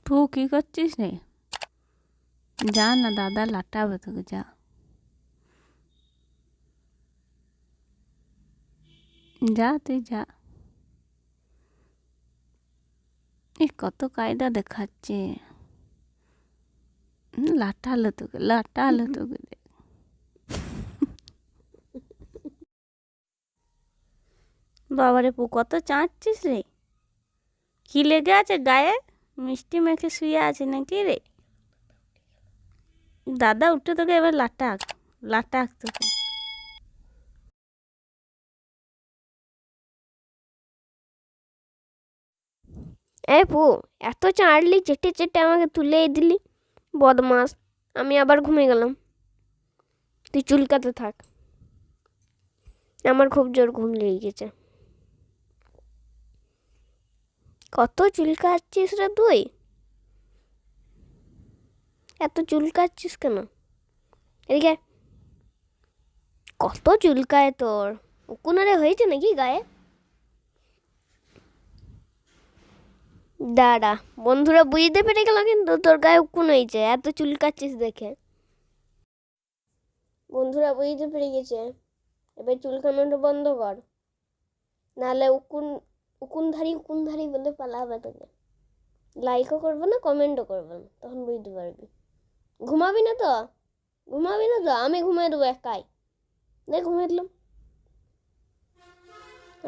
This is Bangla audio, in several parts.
তু কি করছিস রে? যা না, দাদা লাটাবে তোকে, যা যা, তুই যা। কত কায়দা দেখাচ্ছে। লাটালো তোকে বাবারে পু, কত চাঁদছিস রে? কি লেগে আছে গায়ে? মিষ্টি মেখে শুয়ে আছে নাকি রে? দাদা উঠে তোকে এবার লাটাক তোকে। পু, এত চাড়লি, চেটে চেটে আমাকে তুলে দিলি, বদমাস। আমি আবার ঘুমিয়ে গেলাম। তুই চুলকাতে থাক, আমার খুব জোর ঘুম লেগে গেছে। কত চুলকাচ্ছিস রে তুই? এত চুলকাচ্ছিস কেন? এদিকে। কত চুলকায় তোর? উকুনারে হয়েছে নাকি গায়ে? দাঁড়া, বন্ধুরা বুঝতে পেরে গেল কিন্তু তোর গায়ে উকুন হয়েছে এত চুলকাচ্ছিস দেখে। বন্ধুরা বুঝতে পেরে গেছে, এবার চুলকানোটা বন্ধ কর, নাহলে উকুনধারী বলে পালাবে তোকে। লাইকও করবে না, কমেন্টও করবে না, তখন বুঝতে পারবি। ঘুমাবি না তো? আমি ঘুমিয়ে দেবো একাই। ঘুমিয়ে দিলাম।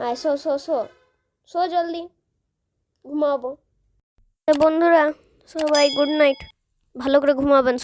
আয়, শো জলদি, ঘুমাবো। বন্ধুরা সবাই গুড নাইট, ভালো করে ঘুমাবেন।